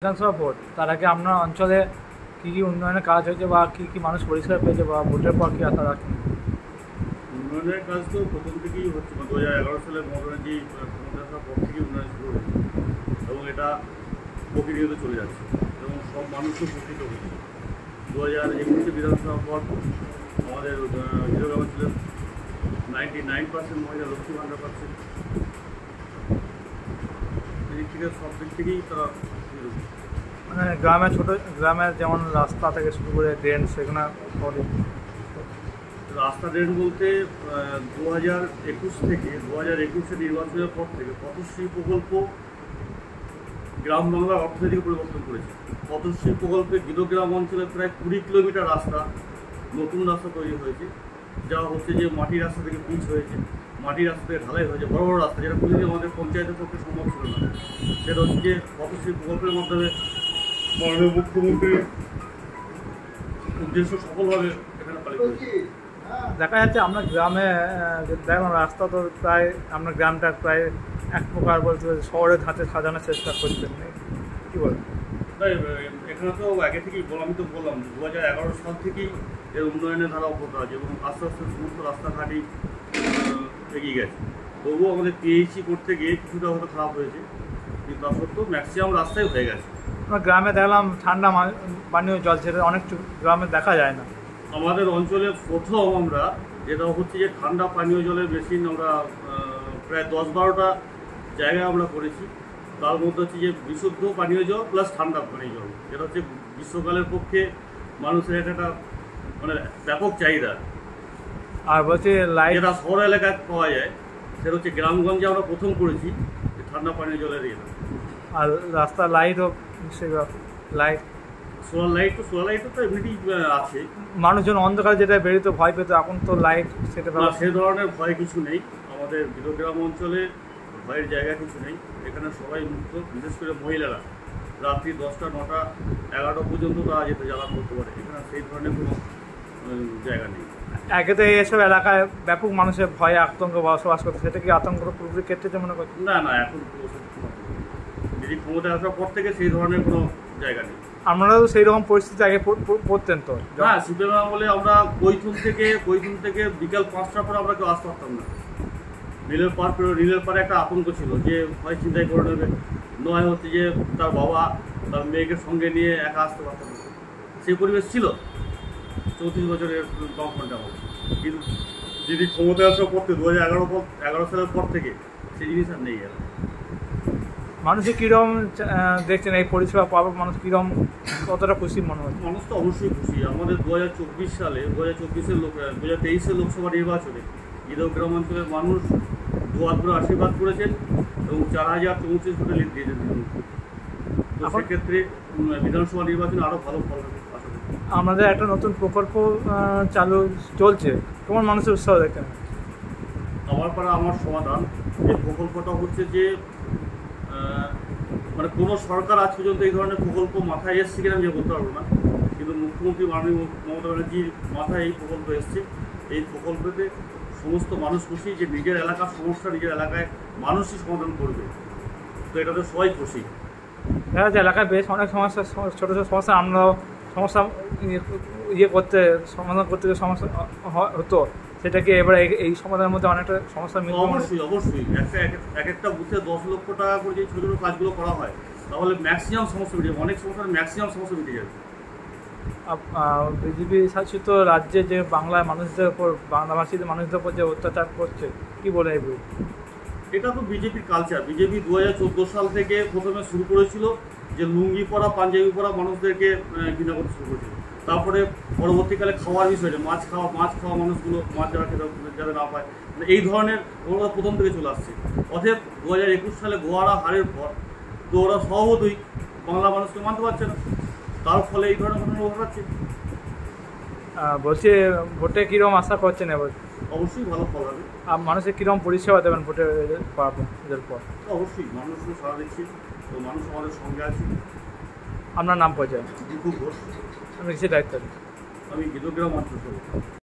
বিধানসভা ভোট তার আগে আপনার অঞ্চলে কী কী উন্নয়নের কাজ হয়েছে বা কী মানুষ পরিষ্কার পেয়েছে বা ভোটের পর কী আশা রাখেন? উন্নয়নের কাজ তো প্রথম থেকেই হচ্ছে, 2011 সালে মমতা ব্যানার্জি ক্ষমতা আসার পর থেকেই উন্নয়ন শুরু হয়েছে এবং এটা প্রক্রিয়াতে চলে যাচ্ছে এবং সব মানুষও উপকৃত হয়েছে। 2021 বিধানসভা পর আমাদের হিরো ছিলেন 99% মহিলা, লক্ষ্মী ভাণ্ডার পাচ্ছেন। এদিক থেকে সব দিক থেকেই তারা মানে গ্রামে গ্রামের যেমন রাস্তা থেকে শুরু করে ড্রেন সেখানে রাস্তা ড্রেন বলতে 2021 থেকে 2021 নির্বাচনের পর থেকে পথশ্রী প্রকল্প গ্রাম বাংলার অর্থনৈতিক পরিবর্তন করেছে। পথশ্রী প্রকল্পে গিরোগ্রাম অঞ্চলে প্রায় 20 কিলোমিটার রাস্তা, নতুন রাস্তা তৈরি হয়েছে, যা হচ্ছে যে মাটির রাস্তা থেকে পিচ হয়েছে, মাটির রাস্তা থেকে ঢালাই হয়েছে, বড় বড় রাস্তা যেটা কোনোদিন আমাদের পঞ্চায়েতের পক্ষে সম্ভব ছিল না। সেটা হচ্ছে যে পথশ্রী প্রকল্পের মাধ্যমে মাননীয় মুখ্যমন্ত্রীর উদ্দেশ্য সফলভাবে এখানে পালিত হয়েছে। দেখা যাচ্ছে আমরা গ্রামে দেখলাম রাস্তা তো প্রায় আপনার গ্রামটা প্রায় এক প্রকার বলতে শহরের ধাঁচে সাজানোর চেষ্টা করছেন, কী বলেন? তাই এখানে তো আগে থেকেই আমি তো বললাম 2011 সাল থেকেই এর উন্নয়নের ধারা অব্যাহত আছে এবং আস্তে আস্তে সমস্ত রাস্তাঘাটই এগিয়ে গেছে। তবুও আমাদের পিএইচি করতে গিয়ে কিছুটা হয়তো খারাপ হয়েছে, কিন্তু তা সত্ত্বেও ম্যাক্সিমাম রাস্তাই হয়ে গেছে। আমরা গ্রামে দেখলাম ঠান্ডা পানীয় জল, সেটা অনেক গ্রামে দেখা যায় না। আমাদের অঞ্চলে প্রথম আমরা যেটা হচ্ছে যে ঠান্ডা পানীয় জলের মেশিন আমরা প্রায় 10-12টা জায়গায় আমরা করেছি। তার মধ্যে হচ্ছে যে বিশুদ্ধ পানীয় জল প্লাস ঠান্ডা পানীয় জল, যেটা হচ্ছে গ্রীষ্মকালের পক্ষে মানুষের একটা মানে ব্যাপক চাহিদা। আর বলছি লাইট, যেটা শহর এলাকায় পাওয়া যায়, সেটা হচ্ছে গ্রামগঞ্জে আমরা প্রথম করেছি ঠান্ডা পানীয় জলের ইয়ে। আর রাস্তার লাইটও লাইট, সোলার লাইটও তো এমনিতেই আছে। মানুষজন অন্ধকারে যেটা বেরোতে ভয় পেত, এখন তো লাইট সেটা সে ধরনের ভয় কিছু নেই। আমাদের গিরোগ্রাম অঞ্চলে ভয়ের জায়গা কিছু নেই। এখানে সবাই মুক্ত, বিশেষ করে মহিলারা রাত্রি 10টা, 9টা, 11টা পর্যন্ত তারা যেতে জ্বালান করতে পারে। এখানে সেই ধরনের কোনো জায়গা নেই। আগে তো এইসব এলাকায় ব্যাপক মানুষের ভয়ে আতঙ্ক বসবাস করতে, সেটা কি আতঙ্ক পুরোপুরি কেটেছে মনে করছে? না, এখন দিদি ক্ষমতা আসার পর থেকে সেই ধরনের কোনো জায়গা নেই। আপনারাও সেই রকম পরিস্থিতি আগে পড়তেন তো? হ্যাঁ, সিপিএম বলে আমরা কৈথুন থেকে বিকাল 5টার পরে আমরা কেউ আসতে পারতাম না। রিলের পারে একটা আতঙ্ক ছিল যে হয় চিন্তাই করে নেবে, নয় হচ্ছে যে তার বাবা তার মেয়েকে সঙ্গে নিয়ে একা আসতে পারতাম না। সেই পরিবেশ ছিল 34 বছরের বামফ্রন্টে আমাদের। কিন্তু দিদি ক্ষমতায় আসার পর থেকে 2011 সালের পর থেকে সেই জিনিস আর নেই। মানুষের কীরকম দেখছেন এই পরিষেবা পাবে? মানুষ কীরকম, কতটা খুশি মনে হচ্ছে? মানুষ তো অবশ্যই খুশি। আমাদের 2023 লোকসভা নির্বাচনে গিরোগ্রাম অঞ্চলের মানুষ দুয়ার করে আশীর্বাদ করেছেন এবং 4034 ভোটে লিড দিয়েছেন। তো সেক্ষেত্রে বিধানসভা নির্বাচনে আরও ভালো ফল হবে আশা করি। আমাদের একটা নতুন প্রকল্প চালু চলছে, কেমন মানুষের উৎসাহ দেখেন? আমার পাড়া আমার সমাধান, এই প্রকল্পটা হচ্ছে যে মানে কোনো সরকার আজ পর্যন্ত এই ধরনের প্রকল্প মাথায় এসছে কিনা আমি বলতে পারবো না, কিন্তু মুখ্যমন্ত্রী মাননীয় মমতা ব্যানার্জির মাথায় এই প্রকল্প এসছে। এই প্রকল্পতে সমস্ত মানুষ খুশি যে নিজের এলাকার সমস্যা নিজের এলাকায় মানুষই সমাধান করবে, তো এটাতে সবাই খুশি। দেখা যাচ্ছে এলাকায় বেশ অনেক সমস্যা, ছোটো ছোটো সমস্যা আমরাও সমস্যা সমাধান করতে সমস্যা হতো, সেটাকে এবারে এই সমাধানের মধ্যে অনেকটা সমস্যা মিলবে। অবশ্যই এক একটা বুথে 10 লক্ষ টাকা করে যে ছোটো ছোটো কাজগুলো করা হয়, তাহলে ম্যাক্সিমাম সমস্যা মিটে যাবে, অনেক সমস্যার ম্যাক্সিমাম সমস্যা মিটে যাবে। বিজেপি শাসিত রাজ্যে যে বাংলার মানুষদের উপর, বাংলাভাষীদের মানুষদের উপর যে অত্যাচার করছে, কি বলে এই বই? এটা তো বিজেপির কালচার। বিজেপি 2014 সাল থেকে প্রথমে শুরু করেছিল যে লুঙ্গি পরা, পাঞ্জাবি পরা মানুষদেরকে ঘৃণা করতে শুরু করেছিল। তারপরে পরবর্তীকালে খাওয়ার বিষয়টা, মাছ খাওয়া মানুষগুলো, মাছ যারা না পায়, এই ধরনের ওরা প্রথম থেকে চলে আসছে। অতএব 2021 সালে গোয়ারা হারের পর তো ওরা স্বভাবতই বাংলা মানুষকে মানতে পারছে না, তার ফলে এই ধরনের ঘটনা ঘটাচ্ছে। বলছি ভোটে কীরকম আশা করছেন এবার? অবশ্যই ভালো ফল হবে। আর মানুষের কীরকম পরিষেবা দেবেন ভোটে এদের পর? অবশ্যই মানুষও সারা দিচ্ছে, তো মানুষ আমাদের সঙ্গে আছে। আপনার নাম পরিচয়? দীপু ঘোষ। আমি কিসের দায়িত্ব? আমি গিরোগ্রাম অঞ্চল।